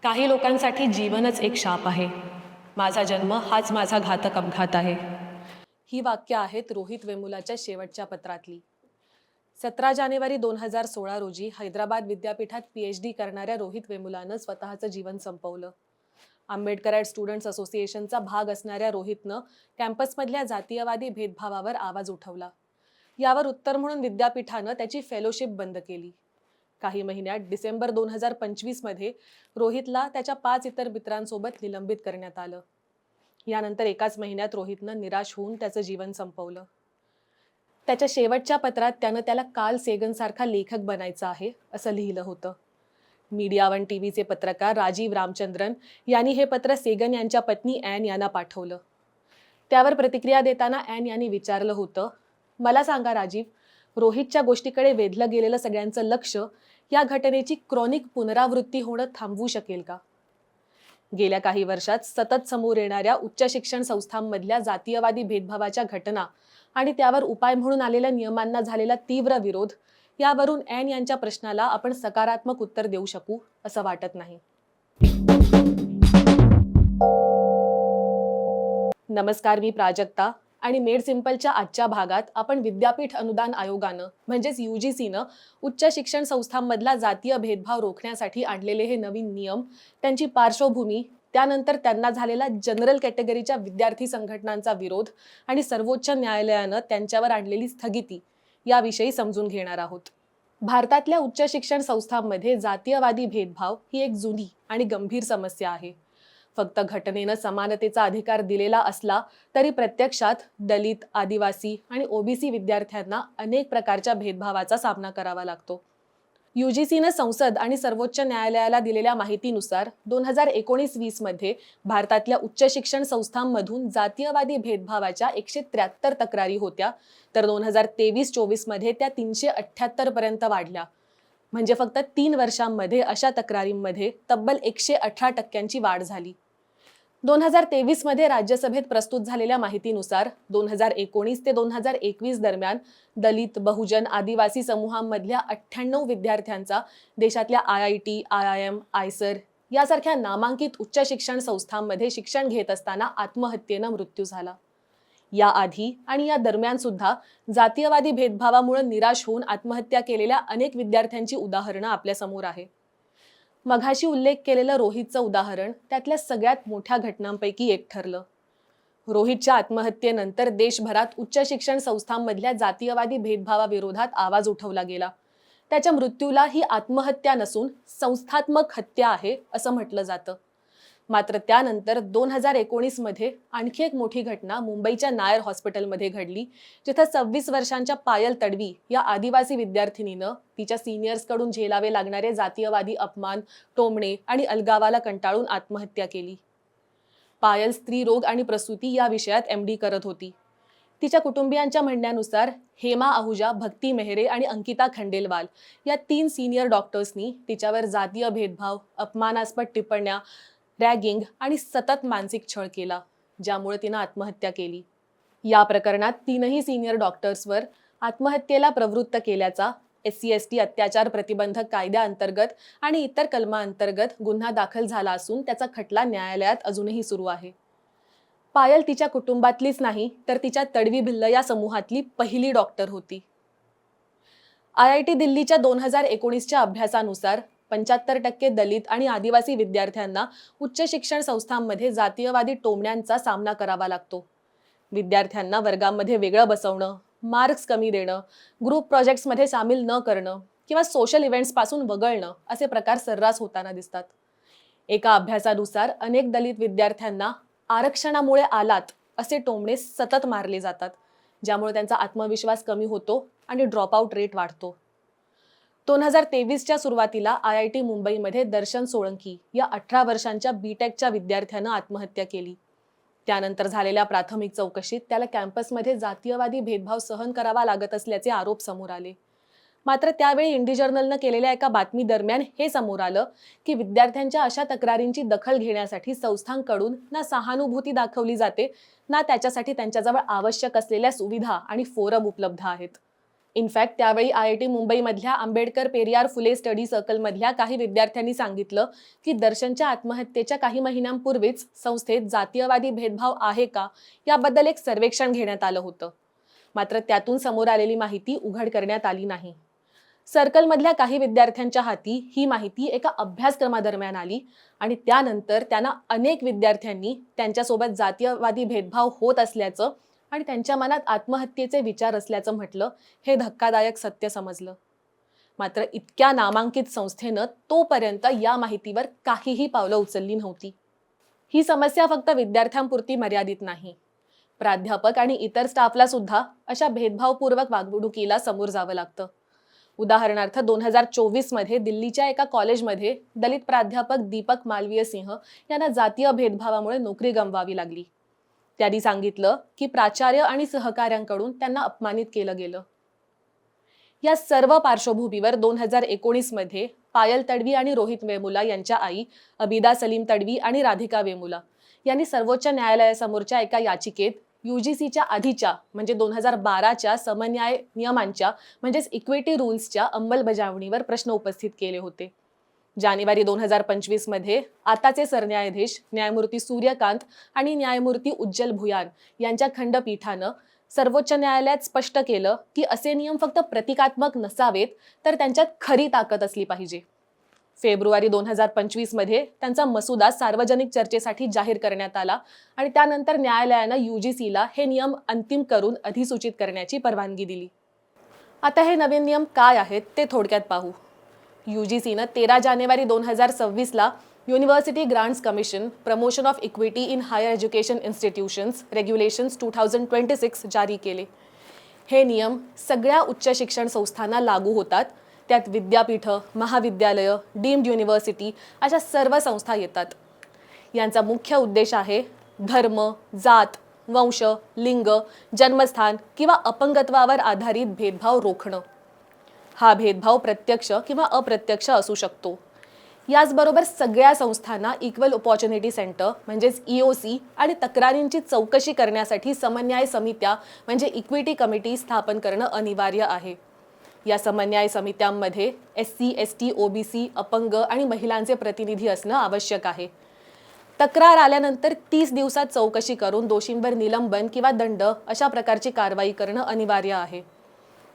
काही लोकांसाठी जीवनच एक शाप आहे. माझा जन्म हाच माझा घातक अपघात आहे. ही वाक्य आहेत रोहित वेमुलाच्या शेवटच्या पत्रातली. 17 जानेवारी 2016 रोजी हैदराबाद विद्यापीठात PhD करणाऱ्या रोहित वेमुलानं स्वतःचं जीवन संपवलं. आंबेडकराईट स्टुडंट्स असोसिएशनचा भाग असणाऱ्या रोहितनं कॅम्पसमधल्या जातीयवादी भेदभावावर आवाज उठवला. यावर उत्तर म्हणून विद्यापीठानं त्याची फेलोशिप बंद केली. काही महिन्यात डिसेंबर 2025 मध्ये रोहितला त्याच्या 5 इतर मित्रांसोबत निलंबित करण्यात आलं. यानंतर एकाच महिन्यात रोहितनं निराश होऊन त्याचं जीवन संपवलं. त्याच्या शेवटच्या पत्रात त्याला कार्ल सेगनसारखा लेखक बनायचं आहे असं लिहिलं होतं. मीडिया वन टीव्हीचे पत्रकार राजीव रामचंद्रन यांनी हे पत्र सेगन यांच्या पत्नी ॲन यांना पाठवलं. त्यावर प्रतिक्रिया देताना ॲन यांनी विचारलं होतं, मला सांगा राजीव, रोहितच्या गोष्टीकडे वेधलं गेलेलं सगळ्यांचं लक्ष या घटनेची क्रॉनिक पुनरावृत्ती होणं थांबवू शकेल का? गेल्या काही वर्षात सतत समोर येणाऱ्या उच्च शिक्षण संस्थांमधल्या जातीयवादी भेदभावाच्या घटना आणि त्यावर उपाय म्हणून आलेल्या नियमांना झालेला तीव्र विरोध यावरून ॲन यांच्या प्रश्नाला आपण सकारात्मक उत्तर देऊ शकू असं वाटत नाही. नमस्कार, मी प्राजक्ता आणि मेड सिंपलच्या आजच्या भागात आपण विद्यापीठ अनुदान आयोगानं म्हणजेच UGCनं उच्च शिक्षण संस्थांमधला जातीय भेदभाव रोखण्यासाठी आणलेले हे नवीन नियम, त्यांची पार्श्वभूमी, त्यानंतर त्यांना झालेला जनरल कॅटेगरीच्या विद्यार्थी संघटनांचा विरोध आणि सर्वोच्च न्यायालयानं त्यांच्यावर आणलेली स्थगिती याविषयी समजून घेणार आहोत. भारतातल्या उच्च शिक्षण संस्थांमध्ये जातीयवादी भेदभाव ही एक जुनी आणि गंभीर समस्या आहे. फक्त घटनेनं समानतेचा अधिकार दिलेला असला तरी प्रत्यक्षात दलित, आदिवासी आणि OBC विद्यार्थ्यांना अनेक प्रकारच्या भेदभावाचा सामना करावा लागतो. UGCनं संसद आणि सर्वोच्च न्यायालयाला दिलेल्या माहितीनुसार 2019-20 मध्ये भारतातल्या उच्च शिक्षण संस्थांमधून जातीयवादी भेदभावाच्या 173 तक्रारी होत्या, तर 2023-24 मध्ये त्या 378 पर्यंत वाढल्या. म्हणजे फक्त 3 वर्षांमध्ये अशा तक्रारींमध्ये तब्बल 118% वाढ झाली. 2023 मध्ये राज्यसभेत प्रस्तुत झालेल्या माहितीनुसार 2019 ते 2021 दरम्यान दलित, बहुजन, आदिवासी समूहांमधल्या 98 विद्यार्थ्यांचा देशातल्या IIT, IIM, आयसर यासारख्या नामांकित उच्च शिक्षण संस्थांमध्ये शिक्षण घेत असताना आत्महत्येनं मृत्यू झाला. याआधी आणि या दरम्यान सुद्धा जातीयवादी भेदभावामुळे निराश होऊन आत्महत्या केलेल्या अनेक विद्यार्थ्यांची उदाहरणं आपल्या समोर आहे. मघाशी उल्लेख केलेलं रोहितचं उदाहरण त्यातल्या सगळ्यात मोठ्या घटनांपैकी एक ठरलं. रोहितच्या आत्महत्येनंतर देशभरात उच्च शिक्षण संस्थांमधल्या जातीयवादी भेदभावाविरोधात आवाज उठवला गेला. त्याच्या मृत्यूला ही आत्महत्या नसून संस्थात्मक हत्या आहे असं म्हटलं जातं. मात्र त्यानंतर 2019 मध्ये आणखी एक मोठी घटना मुंबईच्या नायर हॉस्पिटलमध्ये घडली, जिथं 26 वर्षांच्या पायल तडवी या आदिवासी विद्यार्थिनीनं तिच्या सिनियर्सकडून झेलावे लागणारे जातीयवादी अपमान, टोमणे आणि अलगावाला कंटाळून आत्महत्या केली. पायल स्त्री रोग आणि प्रसूती या विषयात MD करत होती. तिच्या कुटुंबियांच्या म्हणण्यानुसार हेमा आहुजा, भक्ती मेहरे आणि अंकिता खंडेलवाल या 3 सिनियर डॉक्टर्सनी तिच्यावर जातीय भेदभाव, अपमानास्पद टिप्पण्या, रॅगिंग आणि सतत मानसिक छळ केला, ज्यामुळे तिनं आत्महत्या केली. या प्रकरणात 3ही सिनियर डॉक्टर्सवर आत्महत्येला प्रवृत्त केल्याचा SC/ST अत्याचार प्रतिबंधक कायद्याअंतर्गत आणि इतर कलमांतर्गत गुन्हा दाखल झाला असून त्याचा खटला न्यायालयात अजूनही सुरू आहे. पायल तिच्या कुटुंबातलीच नाही, तर तिच्या तडवी भिल्ल या समूहातली पहिली डॉक्टर होती. IIT दिल्लीच्या 2019च्या अभ्यासानुसार 75% दलित आणि आदिवासी विद्यार्थ्यांना उच्च शिक्षण संस्थांमध्ये जातीयवादी टोमण्यांचा सामना करावा लागतो. विद्यार्थ्यांना वर्गामध्ये वेगळं बसवणं, मार्क्स कमी देणं, ग्रुप प्रोजेक्ट्समध्ये सामील न करणं किंवा सोशल इव्हेंट्सपासून वगळणं असे प्रकार सर्रास होताना दिसतात. एका अभ्यासानुसार अनेक दलित विद्यार्थ्यांना आरक्षणामुळे आलात असे टोमणे सतत मारले जातात, ज्यामुळे त्यांचा आत्मविश्वास कमी होतो आणि ड्रॉपआउट रेट वाढतो. 2023च्या सुरुवातीला IIT मुंबईमध्ये दर्शन सोळंकी या 18 वर्षांच्या BTechच्या विद्यार्थ्यानं आत्महत्या केली. त्यानंतर झालेल्या प्राथमिक चौकशीत त्याला कॅम्पसमध्ये जातीयवादी भेदभाव सहन करावा लागत असल्याचे आरोप समोर आले. मात्र त्यावेळी इंडी जर्नलनं केलेल्या एका बातमी दरम्यान हे समोर आलं की विद्यार्थ्यांच्या अशा तक्रारींची दखल घेण्यासाठी संस्थांकडून ना सहानुभूती दाखवली जाते, ना त्याच्यासाठी त्यांच्याजवळ आवश्यक असलेल्या सुविधा आणि फोरम उपलब्ध आहेत. इनफॅक्ट त्यावेळी IIT मुंबईमधल्या आंबेडकर पेरियार फुले स्टडी सर्कलमधल्या काही विद्यार्थ्यांनी सांगितलं की दर्शनच्या आत्महत्येच्या काही महिन्यांपूर्वीच संस्थेत जातीयवादी भेदभाव आहे का याबद्दल एक सर्वेक्षण घेण्यात आलं होतं. मात्र त्यातून समोर आलेली माहिती उघड करण्यात आली नाही. सर्कलमधल्या काही विद्यार्थ्यांच्या हाती ही माहिती एका अभ्यासक्रमादरम्यान आली आणि त्यानंतर त्यांना अनेक विद्यार्थ्यांनी त्यांच्यासोबत जातीयवादी भेदभाव होत असल्याचं आणि त्यांच्या मनात आत्महत्येचे विचार असल्याचं म्हटलं. हे धक्कादायक सत्य समजलं. मात्र इतक्या नामांकित संस्थेनं तोपर्यंत या माहितीवर काहीही पावलं उचलली नव्हती. ही समस्या फक्त विद्यार्थ्यांपुरती मर्यादित नाही. प्राध्यापक आणि इतर स्टाफला सुद्धा अशा भेदभावपूर्वक वागणुकीला समोर जावं लागतं. उदाहरणार्थ 2024 मध्ये दिल्लीच्या एका कॉलेजमध्ये दलित प्राध्यापक दीपक मालवीय सिंह यांना जातीय भेदभावामुळे नोकरी गमवावी लागली. त्यांनी सांगितलं की प्राचार्य आणि सहकाऱ्यांकडून त्यांना अपमानित केलं गेलं. या सर्व पार्श्वभूमीवर 2019 मध्ये पायल तडवी आणि रोहित वेमुला यांच्या आई अबिदा सलीम तडवी आणि राधिका वेमुला यांनी सर्वोच्च न्यायालयासमोरच्या एका याचिकेत UGCच्या आधीच्या म्हणजे 2012च्या समन्याय नियमांच्या म्हणजेच इक्विटी रूल्सच्या अंमलबजावणीवर प्रश्न उपस्थित केले होते. जानेवारी 2025 मध्ये आताचे सरन्यायाधीश न्यायमूर्ती सूर्यकांत आणि न्यायमूर्ती उज्ज्वल भुयान यांच्या खंडपीठानं सर्वोच्च न्यायालयात स्पष्ट केलं की असे नियम फक्त प्रतिकात्मक नसावेत तर त्यांच्यात खरी ताकद असली पाहिजे. फेब्रुवारी 2025 मध्ये त्यांचा मसुदा सार्वजनिक चर्चेसाठी जाहीर करण्यात आला आणि त्यानंतर न्यायालयानं UGCला हे नियम अंतिम करून अधिसूचित करण्याची परवानगी दिली. आता हे नवीन नियम काय आहेत ते थोडक्यात पाहू. UGCनं 13 जानेवारी 2026ला university grants commission promotion of equity in higher education institutions regulations 2026 जारी केले. हे नियम सगळ्या उच्च शिक्षण संस्थांना लागू होतात. त्यात विद्यापीठं, महाविद्यालयं, डीम्ड युनिव्हर्सिटी अशा सर्व संस्था येतात. यांचा मुख्य उद्देश आहे धर्म, जात, वंश, लिंग, जन्मस्थान किंवा अपंगत्वावर आधारित भेदभाव रोखणं. हा भेदभाव प्रत्यक्ष किंवा अप्रत्यक्ष असू शकतो. याचबरोबर सगळ्या संस्थांना इक्वल ऑपॉर्च्युनिटी सेंटर म्हणजेच EOC आणि तक्रारींची चौकशी करण्यासाठी समन्याय समित्या म्हणजे इक्विटी कमिटी स्थापन करणं अनिवार्य आहे. या समन्याय समित्यांमध्ये SC, ST, OBC, अपंग आणि महिलांचे प्रतिनिधी असणं आवश्यक आहे. तक्रार आल्यानंतर 30 दिवसात चौकशी करून दोषींवर निलंबन किंवा दंड अशा प्रकारची कारवाई करणं अनिवार्य आहे.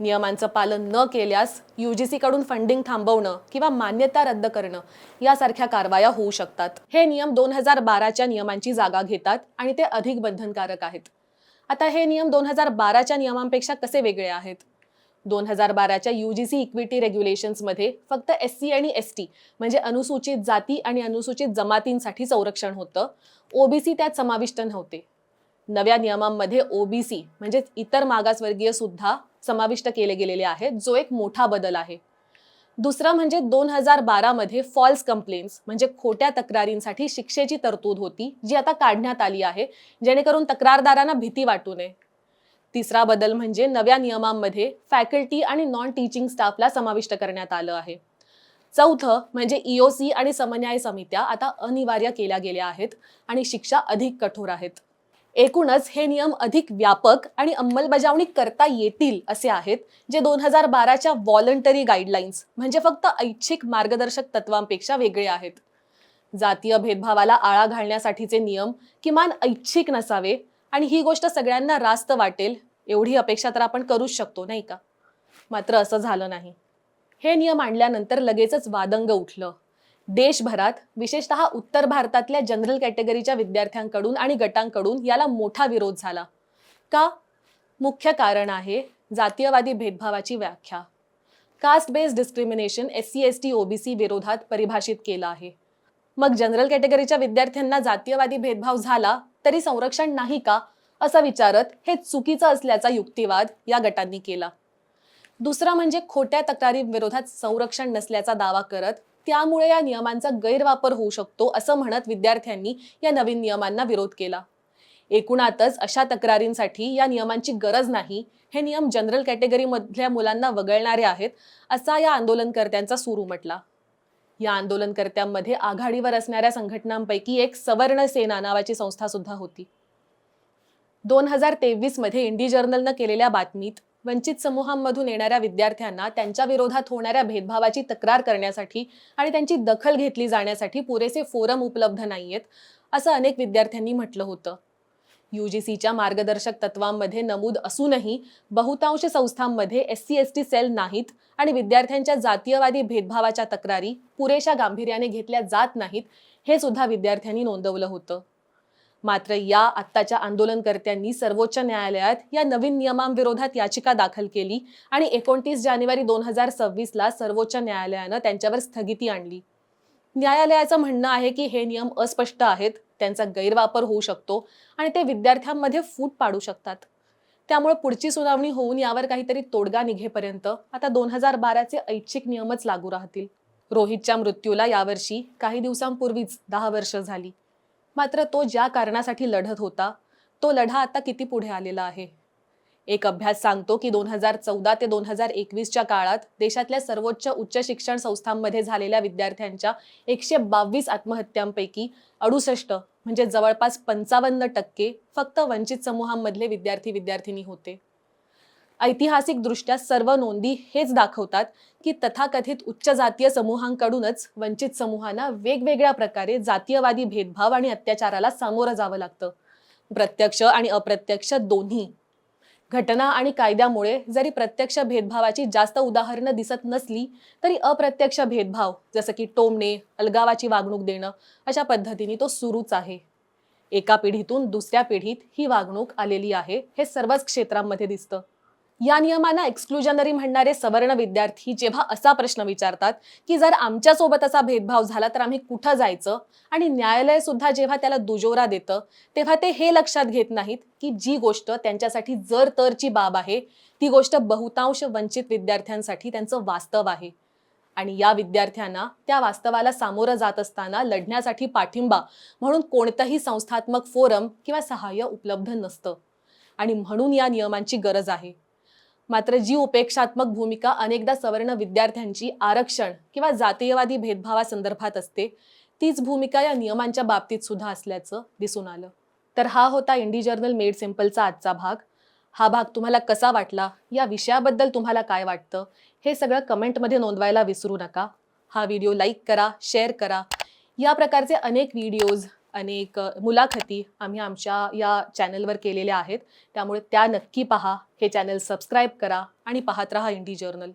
नियमांचं पालन न केल्यास UGC कडून फंडिंग थांबवणं किंवा मान्यता रद्द करणं यासारख्या कारवाया होऊ शकतात. हे नियम 2012च्या नियमांची जागा घेतात आणि ते अधिक बंधनकारक आहेत. आता हे नियम 2012च्या नियमांपेक्षा कसे वेगळे आहेत? 2012च्या UGC इक्विटी रेग्युलेशन्समध्ये फक्त SC आणि ST म्हणजे अनुसूचित जाती आणि अनुसूचित जमातींसाठी संरक्षण होतं. OBC त्यात समाविष्ट नव्हते. नव्या नियमांमध्ये OBC म्हणजे इतर मागासवर्गीय सुद्धा समाविष्ट केले गेलेले आहेत, जो एक मोठा बदल आहे. दुसरं म्हणजे 2012 मध्ये फॉल्स कंप्लेंट्स म्हणजे खोट्या तक्रारींसाठी शिक्षेची तरतूद होती, जी आता काढण्यात आली आहे जेणेकरून तक्रारदारांना भीती वाटू नये. तिसरा बदल म्हणजे नव्या नियमांमध्ये फॅकल्टी आणि नॉन टीचिंग स्टाफला समाविष्ट करण्यात आलं आहे. चौथं म्हणजे EOC आणि समन्याय समित्या आता अनिवार्य केल्या गेल्या आहेत आणि शिक्षा अधिक कठोर आहेत. एकूणच हे नियम अधिक व्यापक आणि अंमलबजावणी करता येतील असे आहेत, जे 2012च्या व्हॉलंटरी गाईडलाईन्स म्हणजे फक्त ऐच्छिक मार्गदर्शक तत्वांपेक्षा वेगळे आहेत. जातीय भेदभावाला आळा घालण्यासाठीचे नियम किमान ऐच्छिक नसावे आणि ही गोष्ट सगळ्यांना रास्त वाटेल एवढी अपेक्षा तर आपण करूच शकतो, नाही का? मात्र असं झालं नाही. हे नियम आणल्यानंतर लगेचच वादंग उठलं. देशभरात विशेषतः उत्तर भारतातल्या जनरल कॅटेगरीच्या विद्यार्थ्यांकडून आणि गटांकडून याला मोठा विरोध झाला. का? मुख्य कारण आहे जातीयवादी भेदभावाची व्याख्या. Caste based discrimination SC, ST, OBC विरोधात परिभाषित केलं आहे. मग जनरल कॅटेगरीच्या विद्यार्थ्यांना जातीयवादी भेदभाव झाला तरी संरक्षण नाही का असं विचारत हे चुकीचं असल्याचा युक्तिवाद या गटांनी केला. दुसरा म्हणजे खोट्या तक्रारी विरोधात संरक्षण नसल्याचा दावा करत त्यामुळे या नियमांचा गैरवापर होऊ शकतो असं म्हणत विद्यार्थ्यांनी या नवीन नियमांना विरोध केला. एकूणातच अशा तक्रारींसाठी या नियमांची गरज नाही, हे नियम जनरल कॅटेगरी मधल्या मुलांना वगळणारे आहेत असा या आंदोलनकर्त्यांचा सूर उमटला. या आंदोलनकर्त्यांमध्ये आघाडीवर असणाऱ्या संघटनांपैकी एक सवर्ण सेना नावाची संस्था सुद्धा होती. 2023 मध्ये इंडी जर्नलनं केलेल्या बातमीत वंचित समूहांमधून येणाऱ्या विद्यार्थ्यांना त्यांच्या विरोधात होणाऱ्या भेदभावाची तक्रार करण्यासाठी आणि त्यांची दखल घेतली जाण्यासाठी पुरेसे फोरम उपलब्ध नाहीयेत, असं अनेक विद्यार्थ्यांनी म्हटलं होतं. UGCच्या मार्गदर्शक तत्वांमध्ये नमूद असूनही बहुतांश संस्थांमध्ये SC/ST सेल नाहीत आणि विद्यार्थ्यांच्या जातीयवादी भेदभावाच्या तक्रारी पुरेशा गांभीर्याने घेतल्या जात नाहीत, हे सुद्धा विद्यार्थ्यांनी नोंदवलं होतं. मात्र या आत्ताच्या आंदोलनकर्त्यांनी सर्वोच्च न्यायालयात या नवीन नियमांविरोधात याचिका दाखल केली आणि 29 जानेवारी 2026ला सर्वोच्च न्यायालयानं त्यांच्यावर स्थगिती आणली. न्यायालयाचं म्हणणं आहे की हे नियम अस्पष्ट आहेत, त्यांचा गैरवापर होऊ शकतो आणि ते विद्यार्थ्यांमध्ये फूट पाडू शकतात. त्यामुळे पुढची सुनावणी होऊन यावर काहीतरी तोडगा निघेपर्यंत आता 2012चे ऐच्छिक नियमच लागू राहतील. रोहितच्या मृत्यूला यावर्षी काही दिवसांपूर्वीच 10 वर्ष झाली. मात्र तो ज्या कारणासाठी लढत होता, तो लढा आता किती पुढे आलेला आहे. एक अभ्यास सांगतो की 2014 ते 2021च्या काळात देशातल्या सर्वोच्च उच्च शिक्षण संस्थांमध्ये झालेल्या विद्यार्थ्यांच्या 122 आत्महत्यांपैकी 68 म्हणजे जवळपास 55% फक्त वंचित समूहांमधले विद्यार्थी-विद्यार्थिनी होते. ऐतिहासिकदृष्ट्या सर्व नोंदी हेच दाखवतात की तथाकथित उच्च जातीय समूहांकडूनच वंचित समूहांना वेगवेगळ्या प्रकारे जातीयवादी भेदभाव आणि अत्याचाराला सामोरं जावं लागतं, प्रत्यक्ष आणि अप्रत्यक्ष दोन्ही. घटना आणि कायद्यामुळे जरी प्रत्यक्ष भेदभावाची जास्त उदाहरणं दिसत नसली तरी अप्रत्यक्ष भेदभाव जसं की टोमणे, अलगावाची वागणूक देणं अशा पद्धतीने तो सुरूच आहे. एका पिढीतून दुसऱ्या पिढीत ही वागणूक आलेली आहे, हे सर्वच क्षेत्रांमध्ये दिसतं. या नियमांना एक्सक्लुजनरी म्हणणारे सवर्ण विद्यार्थी जेव्हा असा प्रश्न विचारतात की जर आमच्यासोबत असा भेदभाव झाला तर आम्ही कुठं जायचं, आणि न्यायालय सुद्धा जेव्हा त्याला दुजोरा देतं, तेव्हा ते हे लक्षात घेत नाहीत की जी गोष्ट त्यांच्यासाठी जर तरची बाब आहे, ती गोष्ट बहुतांश वंचित विद्यार्थ्यांसाठी त्यांचं वास्तव आहे. आणि या विद्यार्थ्यांना त्या वास्तवाला सामोरं जात असताना लढण्यासाठी पाठिंबा म्हणून कोणतंही संस्थात्मक फोरम किंवा सहाय्य उपलब्ध नसतं, आणि म्हणून या नियमांची गरज आहे. मात्र जी उपेक्षात्मक भूमिका अनेकदा सवर्ण विद्यार्थ्यांची आरक्षण किंवा जातीयवादी भेदभावासंदर्भात असते, तीच भूमिका या नियमांच्या बाबतीत सुद्धा असल्याचं दिसून आलं. तर हा होता इंडी जर्नल मेड सिंपलचा आजचा भाग. हा भाग तुम्हाला कसा वाटला, या विषयाबद्दल तुम्हाला काय वाटतं, हे सगळं कमेंटमध्ये नोंदवायला विसरू नका. हा व्हिडिओ लाईक करा, शेअर करा. या प्रकारचे अनेक व्हिडिओज, अनेक मुलाखती आम्ही आमच्या या चॅनलवर केलेल्या आहेत, त्यामुळे त्या नक्की पहा. हे चॅनल सबस्क्राईब करा आणि पाहत रहा इंडी जर्नल.